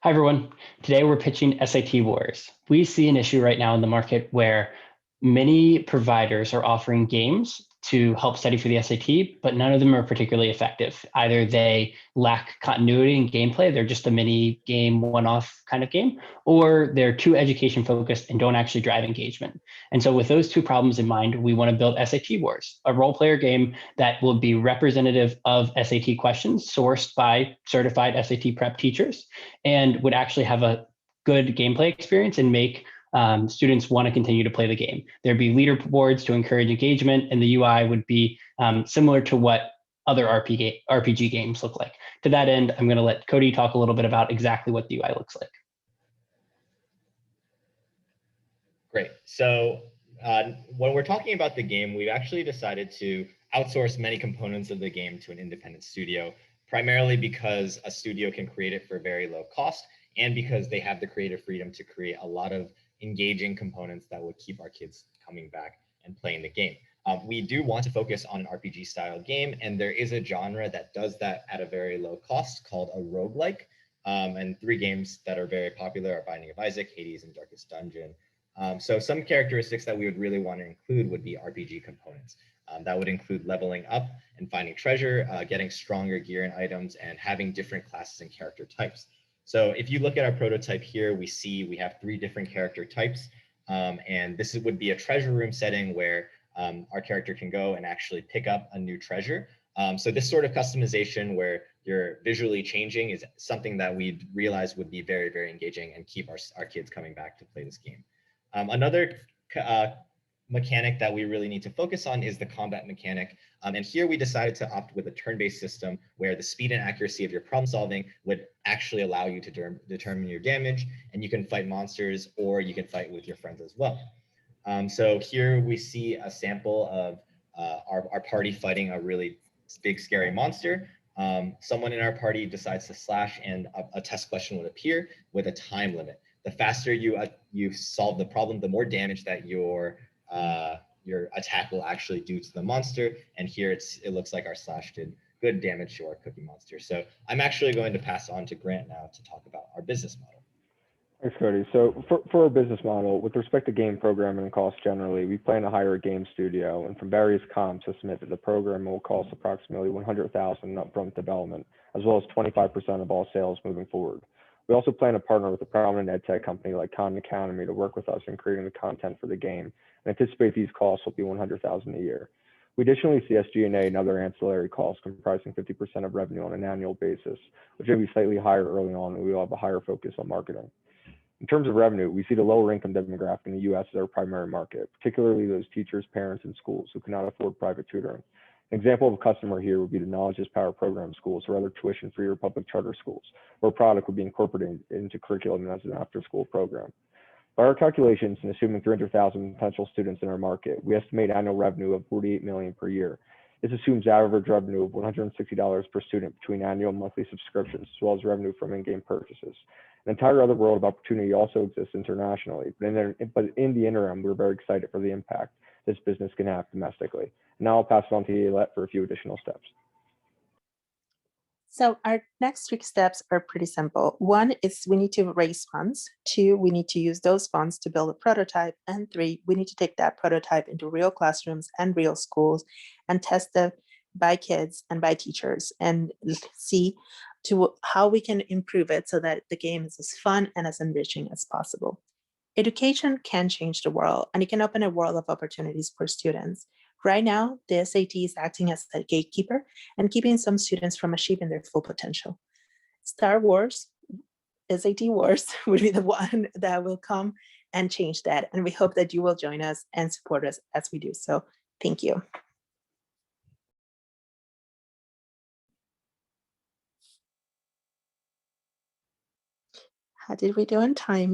Hi, everyone. Today we're pitching SAT Wars. We see an issue right now in the market where many providers are offering games to help study for the SAT, but none of them are particularly effective. Either they lack continuity in gameplay, they're just a mini game, one off kind of game, or they're too education focused and don't actually drive engagement. And so, with those two problems in mind, we want to build SAT Wars, a role player game that will be representative of SAT questions sourced by certified SAT prep teachers and would actually have a good gameplay experience and make students want to continue to play the game. There'd be leaderboards to encourage engagement, and the UI would be similar to what other RPG games look like. To that end, I'm going to let Cody talk a little bit about exactly what the UI looks like. Great. So when we're talking about the game, we've actually decided to outsource many components of the game to an independent studio, primarily because a studio can create it for very low cost and because they have the creative freedom to create a lot of engaging components that would keep our kids coming back and playing the game. We do want to focus on an RPG style game, and there is a genre that does that at a very low cost called a roguelike. And three games that are very popular are Binding of Isaac, Hades, and Darkest Dungeon. So some characteristics that we would really want to include would be RPG components. That would include leveling up and finding treasure, getting stronger gear and items, and having different classes and character types. So if you look at our prototype here, we have three different character types. And this would be a treasure room setting where our character can go and actually pick up a new treasure. So this sort of customization where you're visually changing is something that we realized would be very, very engaging and keep our kids coming back to play this game. Another mechanic that we really need to focus on is the combat mechanic. And here we decided to opt with a turn-based system where the speed and accuracy of your problem solving would actually allow you to determine your damage, and you can fight monsters or you can fight with your friends as well. So here we see a sample of our party fighting a really big scary monster. Someone in our party decides to slash and a test question would appear with a time limit. The faster you solve the problem, the more damage that your attack will actually do to the monster. And here it looks like our slash did good damage to our cookie monster. So I'm actually going to pass on to Grant now to talk about our business model. Thanks, Cody. So for our business model, with respect to game programming and cost generally, we plan to hire a game studio, and from various comps estimate that the program will cost approximately $100,000 upfront development, as well as 25% of all sales moving forward. We also plan to partner with a prominent ed tech company like Khan Academy to work with us in creating the content for the game, and anticipate these costs will be $100,000 a year. We additionally see SG&A and other ancillary costs comprising 50% of revenue on an annual basis, which may be slightly higher early on, and we will have a higher focus on marketing. In terms of revenue, we see the lower income demographic in the U.S. as our primary market, particularly those teachers, parents, and schools who cannot afford private tutoring. An example of a customer here would be the Knowledge is Power program schools or other tuition-free or public charter schools, where a product would be incorporated into curriculum as an after-school program. By our calculations, and assuming 300,000 potential students in our market, we estimate annual revenue of $48 million per year. This assumes average revenue of $160 per student between annual and monthly subscriptions, as well as revenue from in-game purchases. An entire other world of opportunity also exists internationally, but in the interim, we're very excited for the impact this business can have domestically. Now I'll pass it on to Yailett for a few additional steps. So our next 3 steps are pretty simple. 1 is we need to raise funds. 2, we need to use those funds to build a prototype. And 3, we need to take that prototype into real classrooms and real schools and test it by kids and by teachers and see to how we can improve it so that the game is as fun and as enriching as possible. Education can change the world, and it can open a world of opportunities for students. Right now, the SAT is acting as a gatekeeper and keeping some students from achieving their full potential. Star Wars, SAT Wars, will be the one that will come and change that. And we hope that you will join us and support us as we do so. Thank you. How did we do on time?